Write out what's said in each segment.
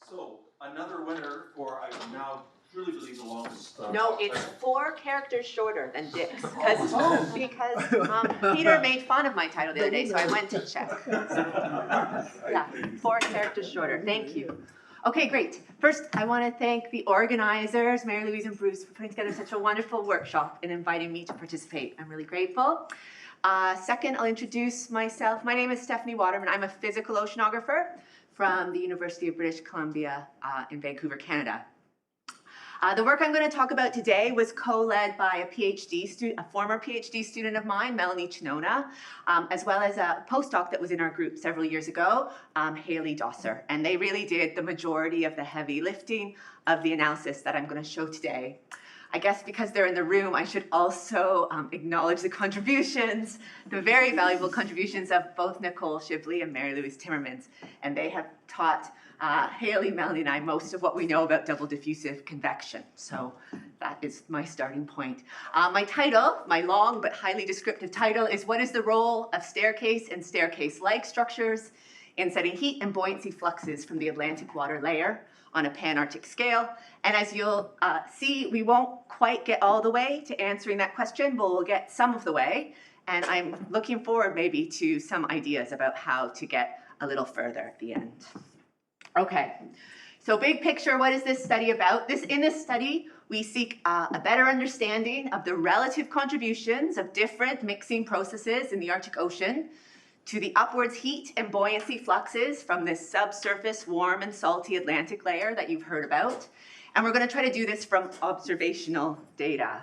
So, another winner for, I now truly believe, the longest. No, it's 4 characters shorter than Dick's, because Peter made fun of my title the other day, so I went to check. Yeah, 4 characters shorter. Thank you. Okay, great. First, I want to thank the organizers, Mary-Louise and Bruce, for putting together such a wonderful workshop and inviting me to participate. I'm really grateful. Second, I'll introduce myself. My name is Stephanie Waterman. I'm a physical oceanographer from the University of British Columbia in Vancouver, Canada. The work I'm going to talk about today was co-led by a former PhD student of mine, Melanie, as well as a postdoc that was in our group several years ago, Hayley. And they really did the majority of the heavy lifting of the analysis that I'm going to show today. I guess because they're in the room, I should also acknowledge the contributions, the very valuable contributions of both Nicole and Mary-Louise. And they have taught Hayley, Melanie, and I most of what we know about double-diffusive convection. So that is my starting point. My title, my long but highly descriptive title, is What is the Role of Staircase and Staircase-like Structures in Setting Heat and Buoyancy Fluxes from the Atlantic Water Layer on a Pan-Arctic scale? And as you'll see, we won't quite get all the way to answering that question, but we'll get some of the way. And I'm looking forward maybe to some ideas about how to get a little further at the end. Okay, so big picture, what is this study about? In this study, we seek a better understanding of the relative contributions of different mixing processes in the Arctic Ocean to the upwards heat and buoyancy fluxes from this subsurface warm and salty Atlantic layer that you've heard about. And we're going to try to do this from observational data.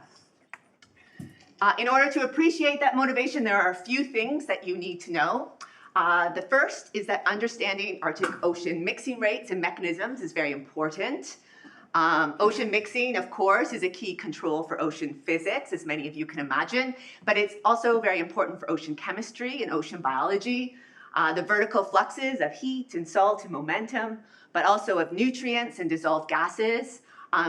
In order to appreciate that motivation, there are a few things that you need to know. The first is that understanding Arctic Ocean mixing rates and mechanisms is very important. Ocean mixing, of course, is a key control for ocean physics, as many of you can imagine, but it's also very important for ocean chemistry and ocean biology. The vertical fluxes of heat and salt and momentum, but also of nutrients and dissolved gases,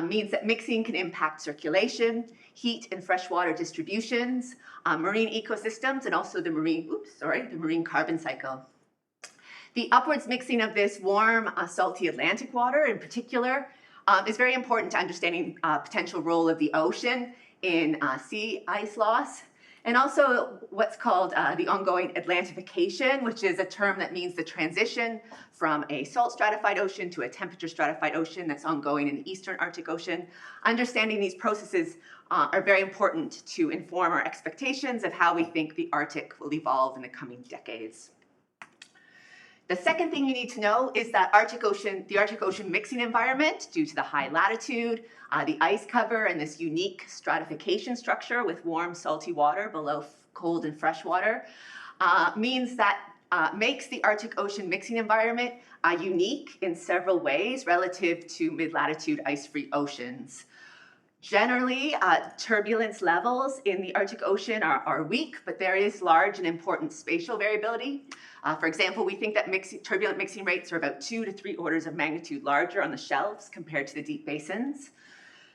means that mixing can impact circulation, heat and freshwater distributions, marine ecosystems, and also the marine carbon cycle. The upwards mixing of this warm, salty Atlantic water in particular is very important to understanding potential role of the ocean in sea ice loss, and also what's called the ongoing Atlantification, which is a term that means the transition from a salt stratified ocean to a temperature stratified ocean that's ongoing in the eastern Arctic Ocean. Understanding these processes are very important to inform our expectations of how we think the Arctic will evolve in the coming decades. The second thing you need to know is that the Arctic Ocean mixing environment, due to the high latitude, the ice cover, and this unique stratification structure with warm, salty water below cold and fresh water, means that makes the Arctic Ocean mixing environment unique in several ways relative to mid-latitude ice-free oceans. Generally, turbulence levels in the Arctic Ocean are weak, but there is large and important spatial variability. For example, we think that turbulent mixing rates are about 2 to 3 orders of magnitude larger on the shelves compared to the deep basins.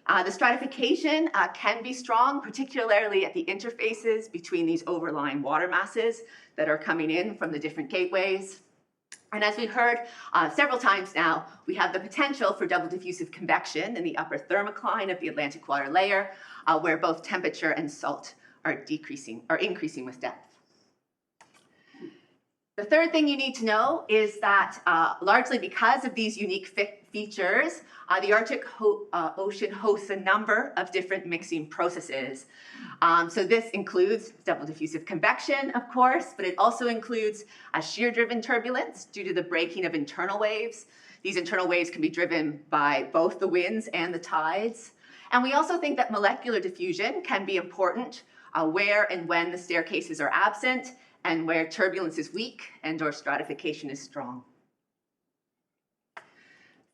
The stratification can be strong, particularly at the interfaces between these overlying water masses that are coming in from the different gateways. And as we've heard several times now, we have the potential for double diffusive convection in the upper thermocline of the Atlantic water layer, where both temperature and salt are increasing with depth. The third thing you need to know is that largely because of these unique features, the Arctic Ocean hosts a number of different mixing processes. So this includes double diffusive convection, of course, but it also includes shear-driven turbulence due to the breaking of internal waves. These internal waves can be driven by both the winds and the tides. And we also think that molecular diffusion can be important where and when the staircases are absent, and where turbulence is weak and/or stratification is strong.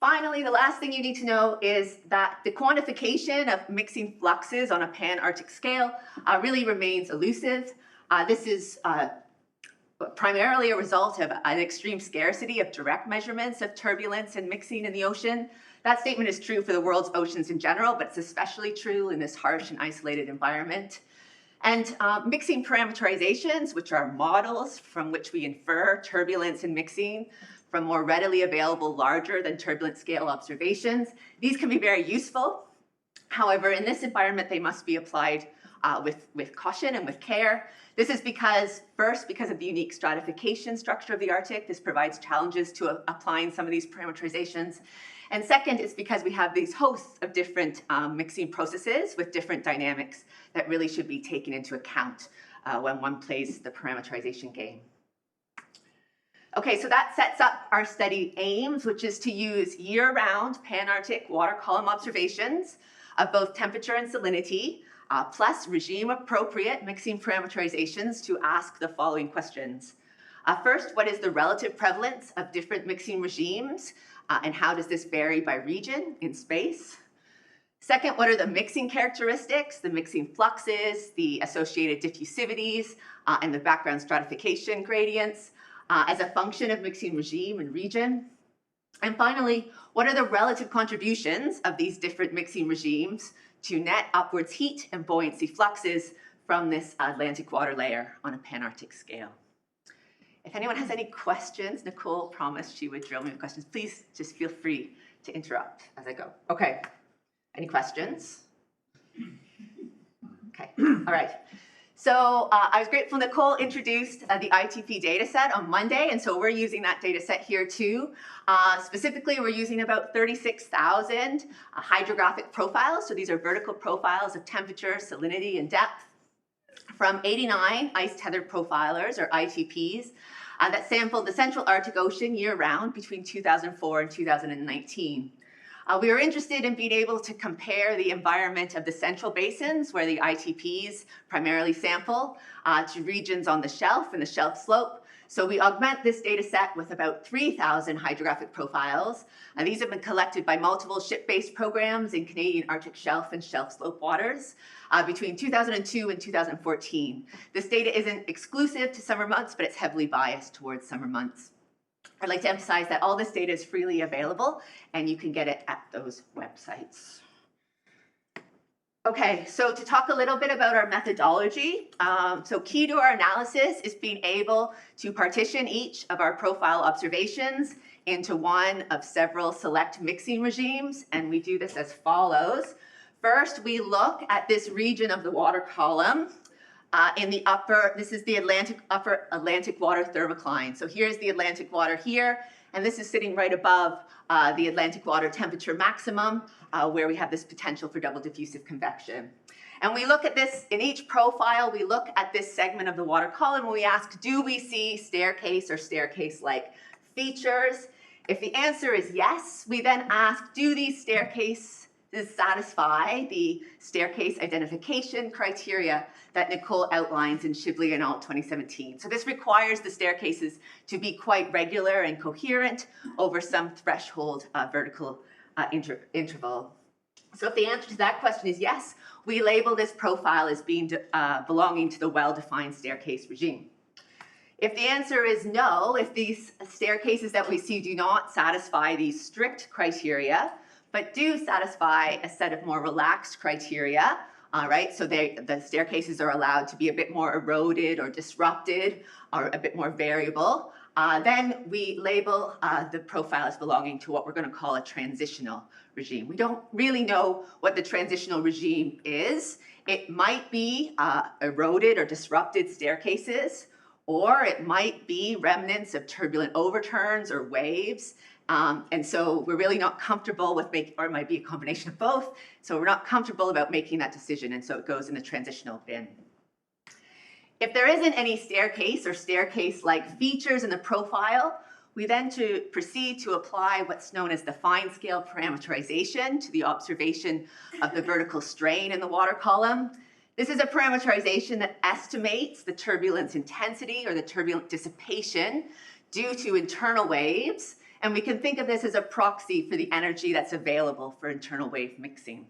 Finally, the last thing you need to know is that the quantification of mixing fluxes on a pan-Arctic scale really remains elusive. This is primarily a result of an extreme scarcity of direct measurements of turbulence and mixing in the ocean. That statement is true for the world's oceans in general, but it's especially true in this harsh and isolated environment. And mixing parameterizations, which are models from which we infer turbulence in mixing from more readily available larger than turbulent scale observations, these can be very useful. However, in this environment, they must be applied with caution and with care. This is because, first, because of the unique stratification structure of the Arctic, this provides challenges to applying some of these parameterizations. And second, it's because we have these hosts of different mixing processes with different dynamics that really should be taken into account when one plays the parameterization game. Okay, so that sets up our study aims, which is to use year-round Pan-Arctic water column observations of both temperature and salinity, plus regime-appropriate mixing parameterizations to ask the following questions. First, what is the relative prevalence of different mixing regimes, and how does this vary by region in space? Second, what are the mixing characteristics, the mixing fluxes, the associated diffusivities, and the background stratification gradients as a function of mixing regime and region? And finally, what are the relative contributions of these different mixing regimes to net upwards heat and buoyancy fluxes from this Atlantic water layer on a Pan-Arctic scale? If anyone has any questions, Nicole promised she would drill me with questions. Please just feel free to interrupt as I go. Okay, any questions? Okay, all right. So I was grateful Nicole introduced the ITP data set on Monday, and so we're using that data set here too. Specifically, we're using about 36,000 hydrographic profiles. So these are vertical profiles of temperature, salinity, and depth from 89 ice-tethered profilers, or ITPs, that sampled the Central Arctic Ocean year-round between 2004 and 2019. We were interested in being able to compare the environment of the central basins, where the ITPs primarily sample, to regions on the shelf and the shelf slope. So we augment this data set with about 3,000 hydrographic profiles. These have been collected by multiple ship-based programs in Canadian Arctic shelf and shelf slope waters between 2002 and 2014. This data isn't exclusive to summer months, but it's heavily biased towards summer months. I'd like to emphasize that all this data is freely available, and you can get it at those websites. Okay, so to talk a little bit about our methodology, so key to our analysis is being able to partition each of our profile observations into one of several select mixing regimes, and we do this as follows. First, we look at this region of the water column in the upper, this is the upper Atlantic water thermocline. So here's the Atlantic water here, and this is sitting right above the Atlantic water temperature maximum, where we have this potential for double diffusive convection. And we look at this, in each profile, we look at this segment of the water column, and we ask, do we see staircase or staircase-like features? If the answer is yes, we then ask, do these staircases satisfy the staircase identification criteria that Nicole outlines in Shibley et al. 2017. So this requires the staircases to be quite regular and coherent over some threshold vertical interval. So if the answer to that question is yes, we label this profile as being belonging to the well-defined staircase regime. If the answer is no, if these staircases that we see do not satisfy these strict criteria, but do satisfy a set of more relaxed criteria, right? So the staircases are allowed to be a bit more eroded or disrupted or a bit more variable. Then we label the profile as belonging to what we're going to call a transitional regime. We don't really know what the transitional regime is. It might be eroded or disrupted staircases, or it might be remnants of turbulent overturns or waves. And so we're really not comfortable with making, or it might be a combination of both. So we're not comfortable about making that decision, and so it goes in the transitional bin. If there isn't any staircase or staircase-like features in the profile, we then proceed to apply what's known as the fine scale parameterization to the observation of the vertical strain in the water column. This is a parameterization that estimates the turbulence intensity or the turbulent dissipation due to internal waves. And we can think of this as a proxy for the energy that's available for internal wave mixing.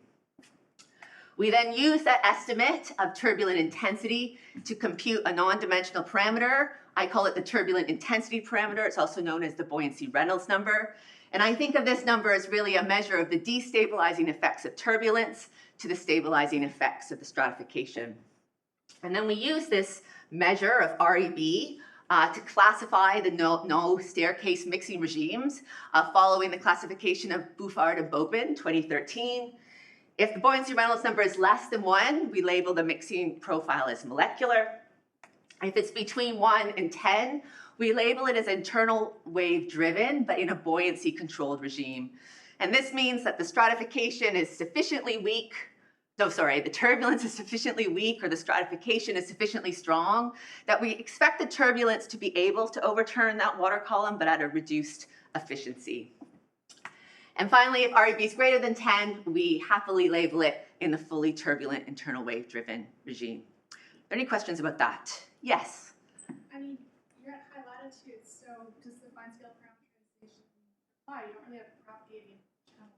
We then use that estimate of turbulent intensity to compute a non-dimensional parameter. I call it the turbulent intensity parameter. It's also known as the buoyancy Reynolds number. And I think of this number as really a measure of the destabilizing effects of turbulence to the stabilizing effects of the stratification. And then we use this measure of REB to classify the no staircase mixing regimes following the classification of Bouffard and Bobin, 2013. If the buoyancy Reynolds number is less than 1, we label the mixing profile as molecular. If it's between 1 and 10, we label it as internal wave driven, but in a buoyancy controlled regime. And this means that the stratification is sufficiently weak, the turbulence is sufficiently weak or the stratification is sufficiently strong that we expect the turbulence to be able to overturn that water column, but at a reduced efficiency. And finally, if REB is greater than 10, we happily label it in the fully turbulent internal wave driven regime. Are there any questions about that? Yes? I mean, you're at high latitude, so does the fine scale parameterization apply? You don't really have propagating channel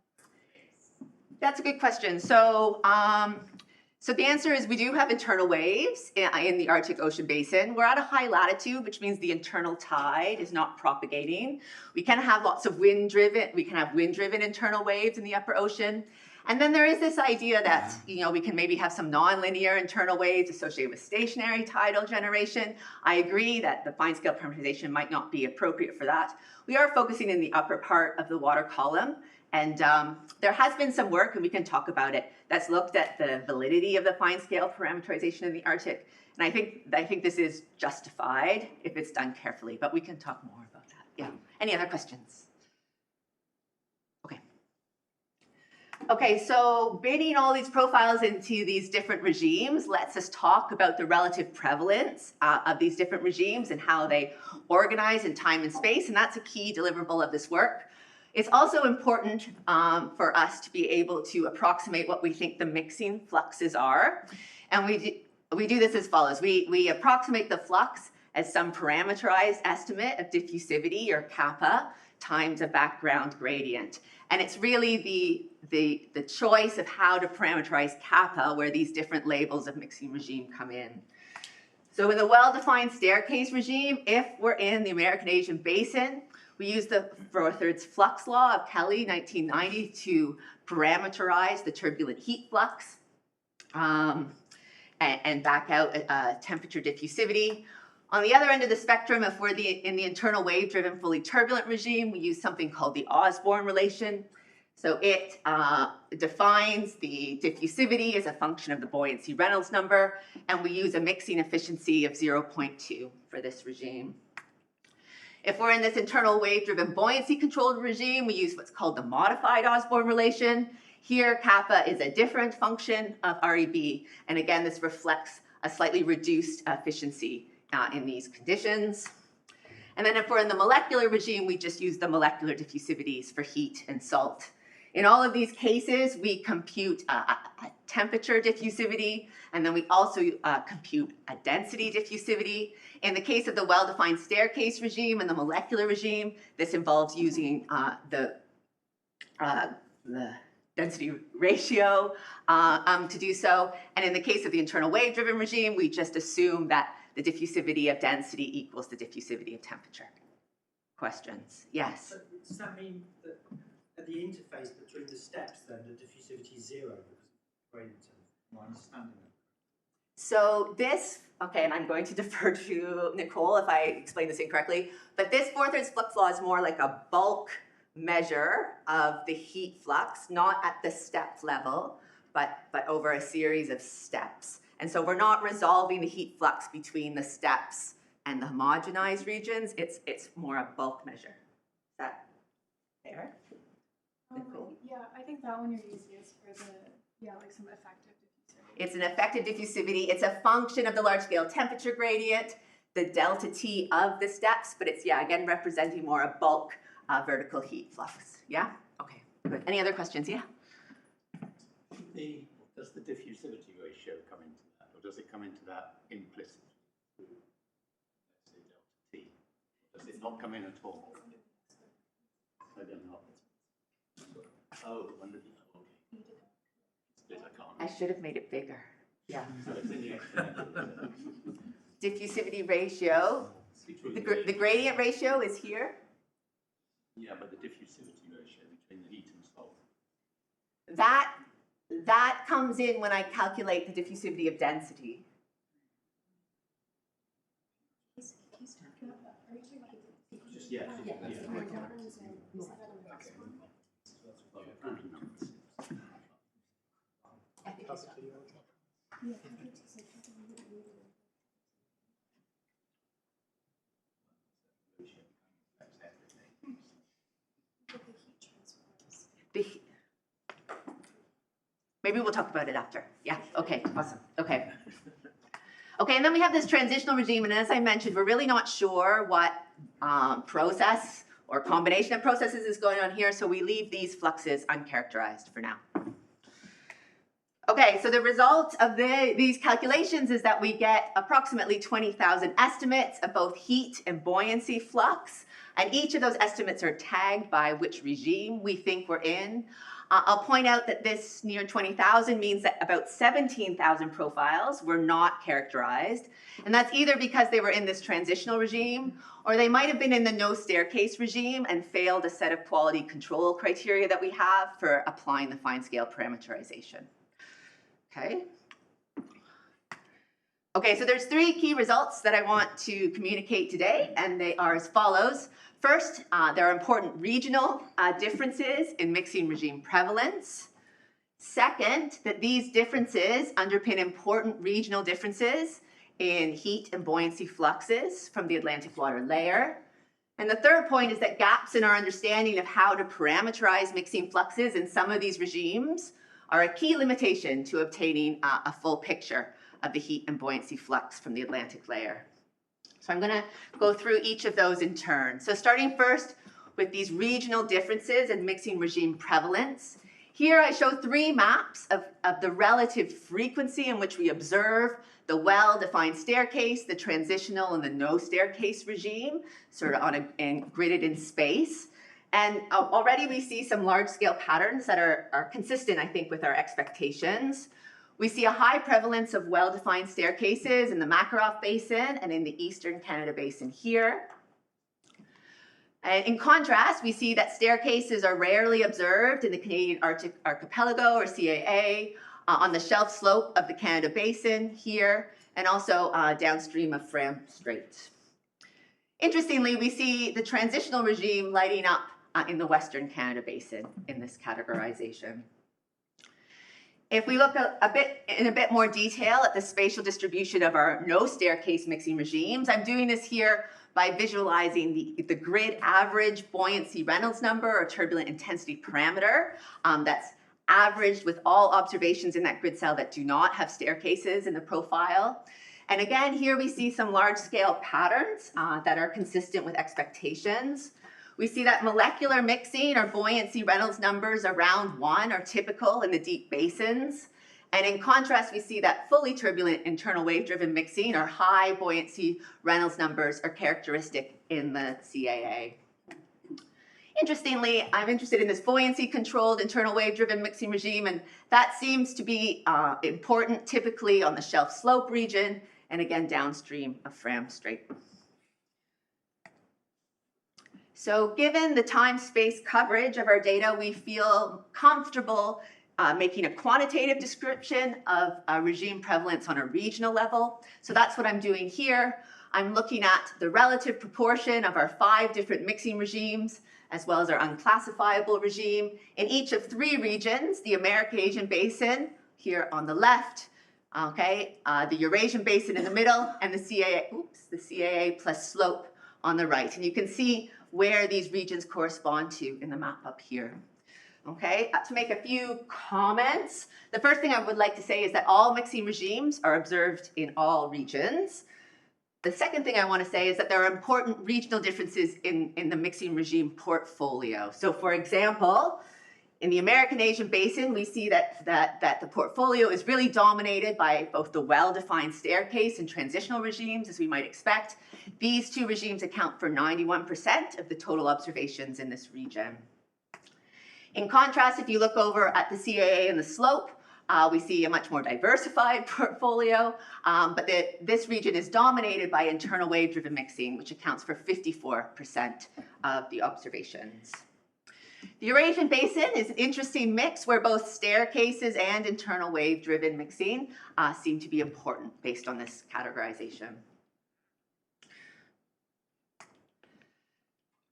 waves. That's a good question. So the answer is we do have internal waves in the Arctic Ocean basin. We're at a high latitude, which means the internal tide is not propagating. We can have lots of wind-driven internal waves in the upper ocean. And then there is this idea that, we can maybe have some nonlinear internal waves associated with stationary tidal generation. I agree that the fine scale parameterization might not be appropriate for that. We are focusing in the upper part of the water column. And there has been some work, and we can talk about it, that's looked at the validity of the fine scale parameterization in the Arctic. And I think this is justified if it's done carefully, but we can talk more about that. Yeah. Any other questions? Okay, so bidding all these profiles into these different regimes lets us talk about the relative prevalence of these different regimes and how they organize in time and space, and that's a key deliverable of this work. It's also important for us to be able to approximate what we think the mixing fluxes are, and we do this as follows. We approximate the flux as some parameterized estimate of diffusivity, or kappa, times a background gradient. And it's really the choice of how to parameterize kappa where these different labels of mixing regime come in. So in the well-defined staircase regime, if we're in the American-Asian basin, we use the Frothard's flux law of Kelly, 1990, to parameterize the turbulent heat flux and back out temperature diffusivity. On the other end of the spectrum, if we're in the internal wave-driven fully turbulent regime, we use something called the Osborn relation. So it defines the diffusivity as a function of the buoyancy Reynolds number, and we use a mixing efficiency of 0.2 for this regime. If we're in this internal wave-driven buoyancy-controlled regime, we use what's called the modified Osborn relation. Here, kappa is a different function of REB, and again, this reflects a slightly reduced efficiency in these conditions. And then if we're in the molecular regime, we just use the molecular diffusivities for heat and salt. In all of these cases, we compute a temperature diffusivity, and then we also compute a density diffusivity. In the case of the well-defined staircase regime and the molecular regime, this involves using the density ratio to do so. And in the case of the internal wave-driven regime, we just assume that the diffusivity of density equals the diffusivity of temperature. Questions? Yes? So does that mean that at the interface between the steps, then the diffusivity is 0 because of gradient? My understanding of it. So this, okay, and I'm going to defer to Nicole if I explain this incorrectly, but this Frothard's flux law is more like a bulk measure of the heat flux, not at the step level, but over a series of steps. And so we're not resolving the heat flux between the steps and the homogenized regions. It's more a bulk measure. Is that fair? Nicole? Yeah, I think that one you're using is for the, like some effective diffusivity. It's an effective diffusivity. It's a function of the large scale temperature gradient, the delta T of the steps, but it's, again, representing more a bulk vertical heat flux. Yeah? Okay, good. Any other questions? Yeah? Does the diffusivity ratio come into that, or does it come into that implicitly through, let's say, delta T? Does it not come in at all? I don't know. Oh, when did it? Okay. I can't. I should have made it bigger. Yeah. So it's in the exponential. Diffusivity ratio. The gradient ratio is here. Yeah, but the diffusivity ratio between the heat and salt. That comes in when I calculate the diffusivity of density. Yeah. Maybe we'll talk about it after. Yeah, okay, awesome, okay. Okay, and then we have this transitional regime, and as I mentioned, we're really not sure what process or combination of processes is going on here, so we leave these fluxes uncharacterized for now. Okay, so the result of these calculations is that we get approximately 20,000 estimates of both heat and buoyancy flux, and each of those estimates are tagged by which regime we think we're in. I'll point out that this near 20,000 means that about 17,000 profiles were not characterized, and that's either because they were in this transitional regime, or they might have been in the no staircase regime and failed a set of quality control criteria that we have for applying the fine scale parameterization. Okay. Okay, so there's three key results that I want to communicate today, and they are as follows. First, there are important regional differences in mixing regime prevalence. Second, that these differences underpin important regional differences in heat and buoyancy fluxes from the Atlantic water layer. And the third point is that gaps in our understanding of how to parameterize mixing fluxes in some of these regimes are a key limitation to obtaining a full picture of the heat and buoyancy flux from the Atlantic layer. So I'm going to go through each of those in turn. So starting first with these regional differences in mixing regime prevalence. Here I show three maps of the relative frequency in which we observe the well-defined staircase, the transitional, and the no staircase regime, sort of gridded in space. And already we see some large-scale patterns that are consistent, I think, with our expectations. We see a high prevalence of well-defined staircases in the Makarov Basin and in the Eastern Canada Basin here. And in contrast, we see that staircases are rarely observed in the Canadian Arctic Archipelago, or CAA, on the shelf slope of the Canada Basin here, and also downstream of Fram Strait. Interestingly, we see the transitional regime lighting up in the Western Canada Basin in this categorization. If we look in a bit more detail at the spatial distribution of our no staircase mixing regimes, I'm doing this here by visualizing the grid average buoyancy Reynolds number or turbulent intensity parameter that's averaged with all observations in that grid cell that do not have staircases in the profile. And again, here we see some large-scale patterns that are consistent with expectations. We see that molecular mixing or buoyancy Reynolds numbers around 1 are typical in the deep basins. And in contrast, we see that fully turbulent internal wave-driven mixing or high buoyancy Reynolds numbers are characteristic in the CAA. Interestingly, I'm interested in this buoyancy-controlled internal wave-driven mixing regime, and that seems to be important typically on the shelf slope region and again downstream of Fram Strait. So given the time-space coverage of our data, we feel comfortable making a quantitative description of regime prevalence on a regional level. So that's what I'm doing here. I'm looking at the relative proportion of our 5 different mixing regimes, as well as our unclassifiable regime in each of 3 regions, the American-Asian Basin here on the left, okay, the Eurasian Basin in the middle, and the CAA plus slope on the right. And you can see where these regions correspond to in the map up here. Okay, to make a few comments, the first thing I would like to say is that all mixing regimes are observed in all regions. The second thing I want to say is that there are important regional differences in the mixing regime portfolio. So for example, in the American-Asian Basin, we see that the portfolio is really dominated by both the well-defined staircase and transitional regimes, as we might expect. These 2 regimes account for 91% of the total observations in this region. In contrast, if you look over at the CAA and the slope, we see a much more diversified portfolio, but this region is dominated by internal wave-driven mixing, which accounts for 54% of the observations. The Eurasian Basin is an interesting mix where both staircases and internal wave-driven mixing seem to be important based on this categorization.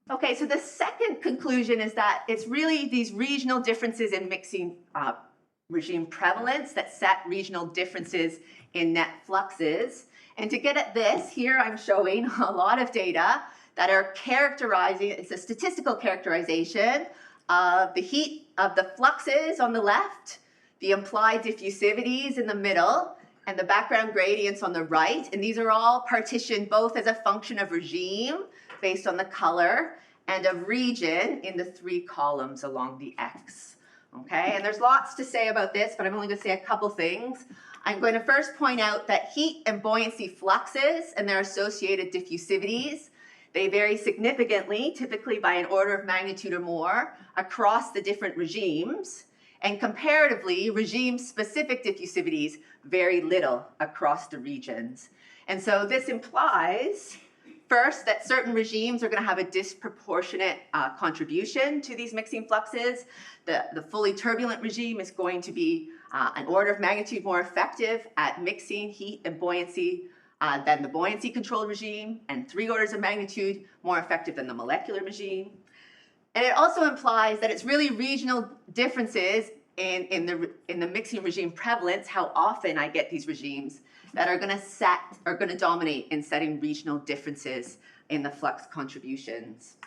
Okay, so the second conclusion is that it's really these regional differences in mixing regime prevalence that set regional differences in net fluxes. And to get at this, here I'm showing a lot of data that are characterizing, it's a statistical characterization of the heat of the fluxes on the left, the implied diffusivities in the middle, and the background gradients on the right. And these are all partitioned both as a function of regime based on the color and of region in the 3 columns along the X. Okay, and there's lots to say about this, but I'm only going to say a couple things. I'm going to first point out that heat and buoyancy fluxes and their associated diffusivities, they vary significantly, typically by an order of magnitude or more, across the different regimes. And comparatively, regime-specific diffusivities vary little across the regions. And so this implies, first, that certain regimes are going to have a disproportionate contribution to these mixing fluxes. The fully turbulent regime is going to be an order of magnitude more effective at mixing heat and buoyancy than the buoyancy-controlled regime, and 3 orders of magnitude more effective than the molecular regime. And it also implies that it's really regional differences in the mixing regime prevalence, how often I get these regimes, that are going to dominate in setting regional differences in the flux contributions.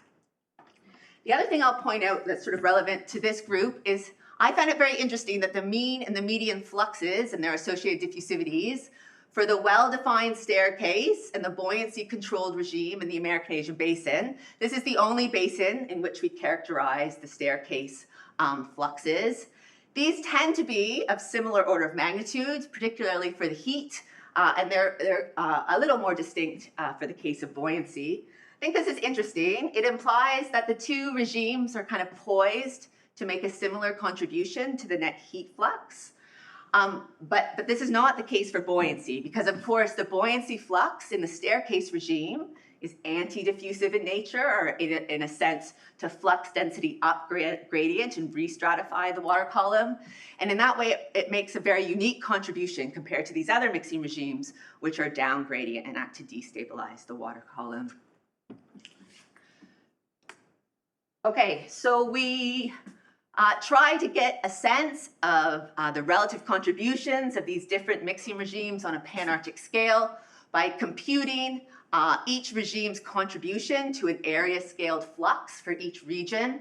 The other thing I'll point out that's sort of relevant to this group is I found it very interesting that the mean and the median fluxes and their associated diffusivities for the well-defined staircase and the buoyancy-controlled regime in the American-Asian basin, this is the only basin in which we characterize the staircase fluxes. These tend to be of similar order of magnitudes, particularly for the heat, and they're a little more distinct for the case of buoyancy. I think this is interesting. It implies that the 2 regimes are kind of poised to make a similar contribution to the net heat flux. But this is not the case for buoyancy, because of course the buoyancy flux in the staircase regime is anti-diffusive in nature, or in a sense to flux density up gradient and re-stratify the water column. And in that way, it makes a very unique contribution compared to these other mixing regimes, which are down gradient and act to destabilize the water column. Okay, so we try to get a sense of the relative contributions of these different mixing regimes on a pan-Arctic scale by computing each regime's contribution to an area-scaled flux for each region.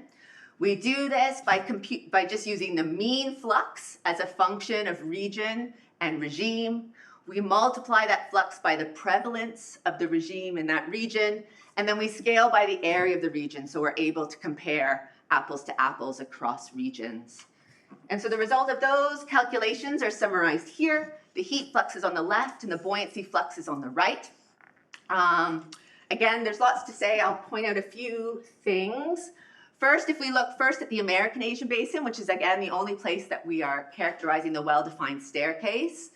We do this by just using the mean flux as a function of region and regime. We multiply that flux by the prevalence of the regime in that region, and then we scale by the area of the region, so we're able to compare apples to apples across regions. And so the result of those calculations are summarized here. The heat flux is on the left and the buoyancy flux is on the right. Again, there's lots to say. I'll point out a few things. First, if we look first at the American-Asian basin, which is again the only place that we are characterizing the well-defined staircase,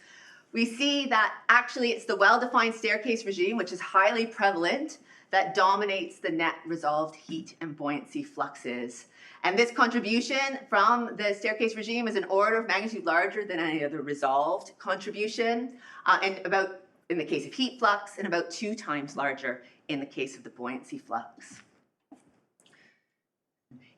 we see that actually it's the well-defined staircase regime, which is highly prevalent, that dominates the net resolved heat and buoyancy fluxes. And this contribution from the staircase regime is an order of magnitude larger than any other resolved contribution, and about, in the case of heat flux, and about 2 times larger in the case of the buoyancy flux.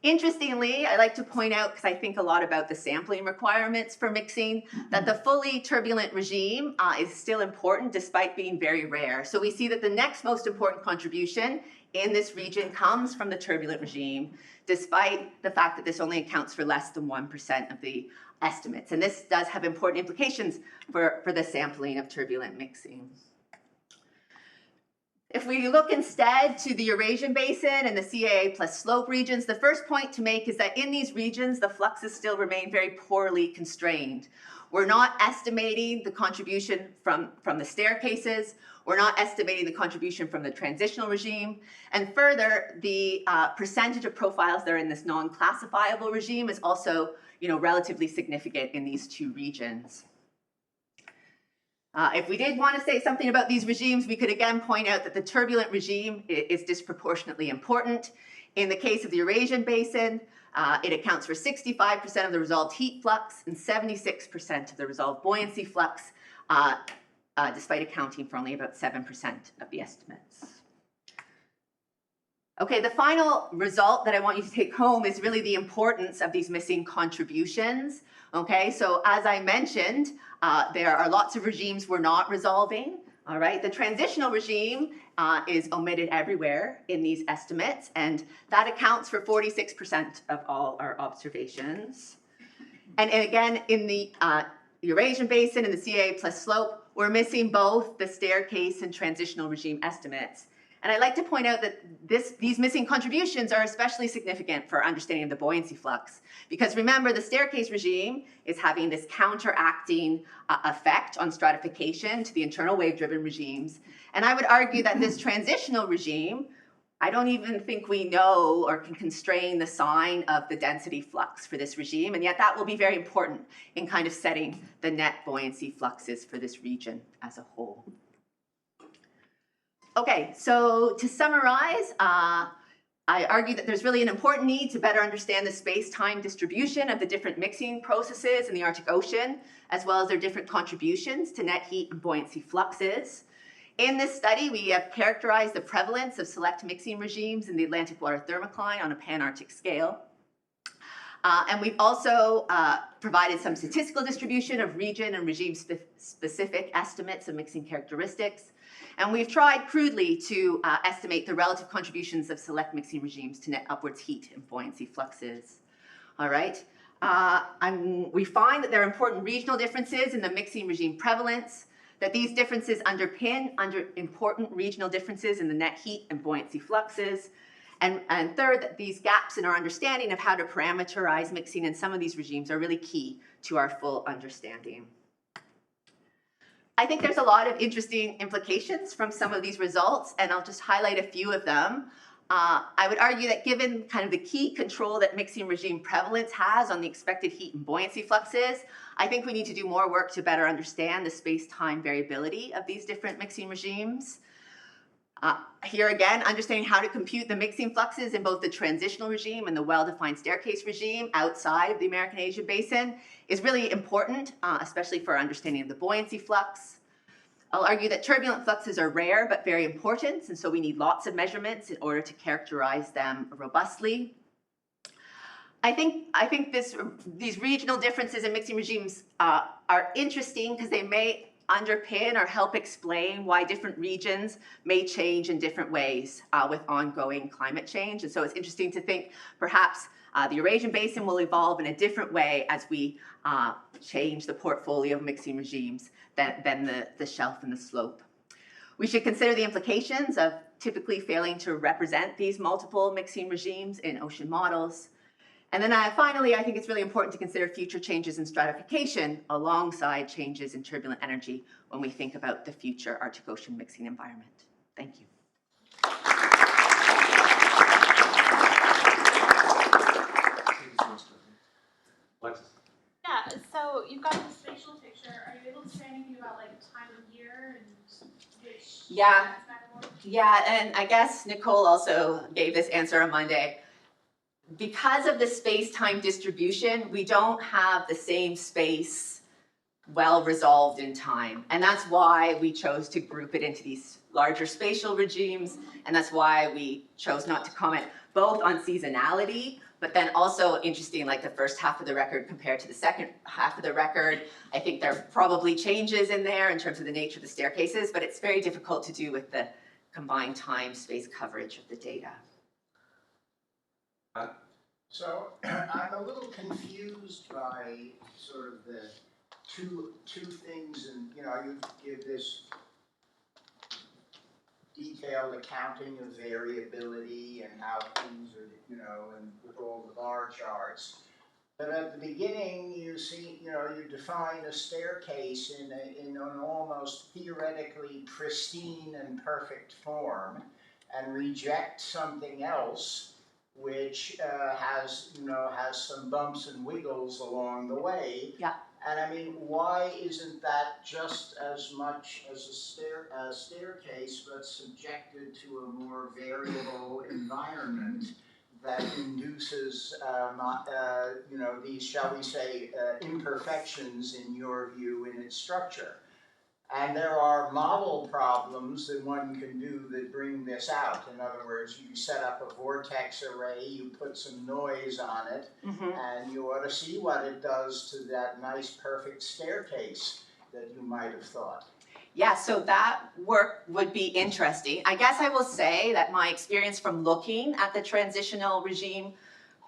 Interestingly, I like to point out, because I think a lot about the sampling requirements for mixing, that the fully turbulent regime is still important despite being very rare. So we see that the next most important contribution in this region comes from the turbulent regime, despite the fact that this only accounts for less than 1% of the estimates. And this does have important implications for the sampling of turbulent mixing. If we look instead to the Eurasian basin and the CAA plus slope regions, the first point to make is that in these regions, the fluxes still remain very poorly constrained. We're not estimating the contribution from the staircases. We're not estimating the contribution from the transitional regime. And further, the percentage of profiles that are in this non-classifiable regime is also, relatively significant in these 2 regions. If we did want to say something about these regimes, we could again point out that the turbulent regime is disproportionately important. In the case of the Eurasian basin, it accounts for 65% of the resolved heat flux and 76% of the resolved buoyancy flux, despite accounting for only about 7% of the estimates. Okay, the final result that I want you to take home is really the importance of these missing contributions. Okay, so as I mentioned, there are lots of regimes we're not resolving. All right, the transitional regime is omitted everywhere in these estimates, and that accounts for 46% of all our observations. And again, in the Eurasian Basin and the CA plus slope, we're missing both the staircase and transitional regime estimates. And I'd like to point out that these missing contributions are especially significant for understanding of the buoyancy flux. Because remember, the staircase regime is having this counteracting effect on stratification to the internal wave-driven regimes. And I would argue that this transitional regime, I don't even think we know or can constrain the sign of the density flux for this regime, and yet that will be very important in kind of setting the net buoyancy fluxes for this region as a whole. Okay, so to summarize, I argue that there's really an important need to better understand the space-time distribution of the different mixing processes in the Arctic Ocean, as well as their different contributions to net heat and buoyancy fluxes. In this study, we have characterized the prevalence of select mixing regimes in the Atlantic water thermocline on a pan-Arctic scale. And we've also provided some statistical distribution of region and regime-specific estimates of mixing characteristics. And we've tried crudely to estimate the relative contributions of select mixing regimes to net upwards heat and buoyancy fluxes. All right. We find that there are important regional differences in the mixing regime prevalence, that these differences underpin important regional differences in the net heat and buoyancy fluxes. And third, that these gaps in our understanding of how to parameterize mixing in some of these regimes are really key to our full understanding. I think there's a lot of interesting implications from some of these results, and I'll just highlight a few of them. I would argue that given kind of the key control that mixing regime prevalence has on the expected heat and buoyancy fluxes, I think we need to do more work to better understand the space-time variability of these different mixing regimes. Here again, understanding how to compute the mixing fluxes in both the transitional regime and the well-defined staircase regime outside of the American-Asian basin is really important, especially for our understanding of the buoyancy flux. I'll argue that turbulent fluxes are rare but very important, and so we need lots of measurements in order to characterize them robustly. I think these regional differences in mixing regimes are interesting because they may underpin or help explain why different regions may change in different ways with ongoing climate change. And so it's interesting to think perhaps the Eurasian Basin will evolve in a different way as we change the portfolio of mixing regimes than the shelf and the slope. We should consider the implications of typically failing to represent these multiple mixing regimes in ocean models. And then finally, I think it's really important to consider future changes in stratification alongside changes in turbulent energy when we think about the future Arctic Ocean mixing environment. Thank you. Yeah, so you've got the spatial picture. Are you able to say anything about like time of year and which? Yeah, and I guess Nicole also gave this answer on Monday. Because of the space-time distribution, we don't have the same space well resolved in time. And that's why we chose to group it into these larger spatial regimes. And that's why we chose not to comment both on seasonality, but then also interesting, like the first half of the record compared to the second half of the record. I think there are probably changes in there in terms of the nature of the staircases, but it's very difficult to do with the combined time space coverage of the data. So I'm a little confused by sort of the two things, and you give this detailed accounting of variability and how things are, and with all the bar charts. But at the beginning, you see, you define a staircase in an almost theoretically pristine and perfect form, and reject something else which has some bumps and wiggles along the way. Yeah. And I mean, why isn't that just as much as a staircase, but subjected to a more variable environment that induces, these, shall we say, imperfections in your view in its structure? And there are model problems that one can do that bring this out. In other words, you set up a vortex array, you put some noise on it, and you ought to see what it does to that nice perfect staircase that you might have thought. Yeah, so that work would be interesting. I guess I will say that my experience from looking at the transitional regime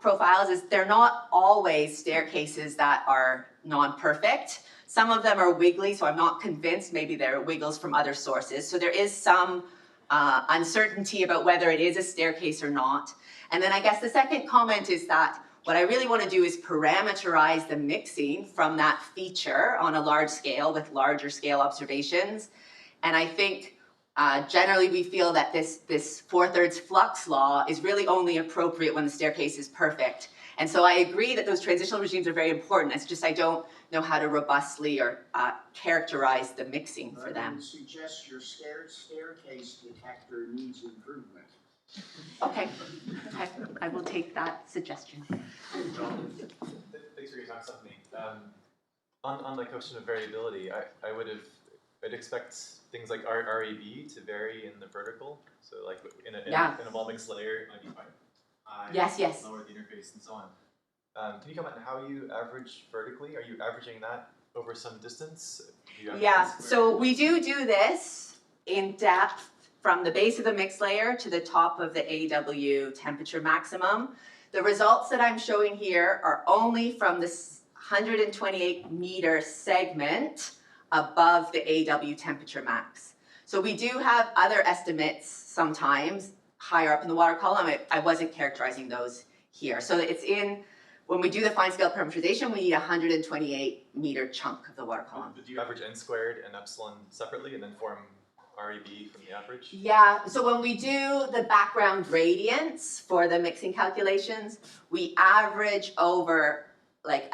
profiles is they're not always staircases that are non-perfect. Some of them are wiggly, so I'm not convinced maybe they're wiggles from other sources. So there is some uncertainty about whether it is a staircase or not. And then I guess the second comment is that what I really want to do is parameterize the mixing from that feature on a large scale with larger scale observations. And I think generally we feel that this 4/3 flux law is really only appropriate when the staircase is perfect. And so I agree that those transitional regimes are very important. It's just I don't know how to robustly or characterize the mixing for them. I would suggest your staircase detector needs improvement. Okay, I will take that suggestion. Thanks for your time, Stephanie. On the question of variability, I'd expect things like REB to vary in the vertical. So like in a wall mix layer, it might be quite high, Yes. lower the interface, and so on. Can you comment on how you average vertically? Are you averaging that over some distance? Yeah, so we do this in depth from the base of the mix layer to the top of the AW temperature maximum. The results that I'm showing here are only from this 128 meter segment above the AW temperature max. So we do have other estimates sometimes higher up in the water column. I wasn't characterizing those here. So it's when we do the fine scale parameterization, we need a 128 meter chunk of the water column. Do you average n squared and epsilon separately and then form REB from the average? Yeah, so when we do the background gradients for the mixing calculations, we average over like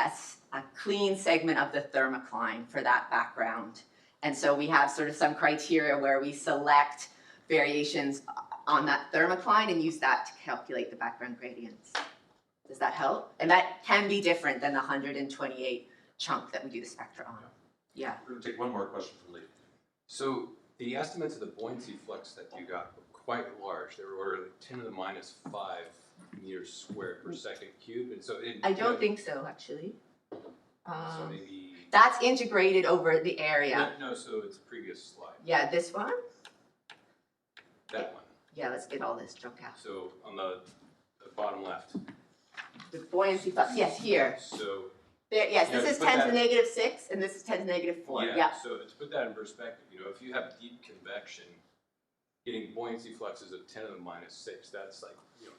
a clean segment of the thermocline for that background. And so we have sort of some criteria where we select variations on that thermocline and use that to calculate the background gradients. Does that help? And that can be different than the 128 chunk that we do the spectra on. Yeah. We're going to take one more question from Lee. So the estimates of the buoyancy flux that you got were quite large. They were ordered 10 to the minus 5 meters squared per second cubed. And so I don't think so, actually. so maybe That's integrated over the area. no, so it's a previous slide. Yeah, this one? That one. Yeah, let's get all this junk out. So on the bottom left. The buoyancy flux, yes, here. So There, yes, Yeah, this is put 10 to that- the negative 6, and this is 10 to the negative 4. Yeah. So to put that in perspective, if you have deep convection, getting buoyancy fluxes of 10 to the minus 6, that's like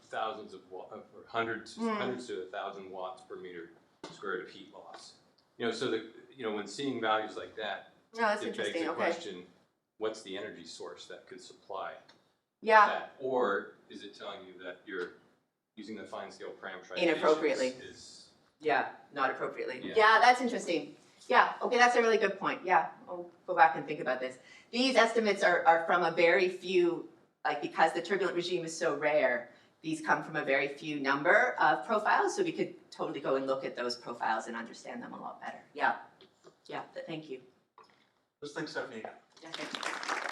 thousands of watts, or hundreds to 1,000 watts per meter squared of heat loss. So that when seeing values like that, No, that's it begs interesting. the Okay. question: what's the energy source that could supply Yeah. that, or is it telling you that you're using the fine scale parameterization Inappropriately. is Yeah, not appropriately. Yeah. Yeah, that's interesting. Yeah, okay, that's a really good point. Yeah, I'll go back and think about this. These estimates are from a very few, like because the turbulent regime is so rare, these come from a very few number of profiles, so we could totally go and look at those profiles and understand them a lot better. Yeah, thank you. Let's thank Stephanie again. Yeah, thank you.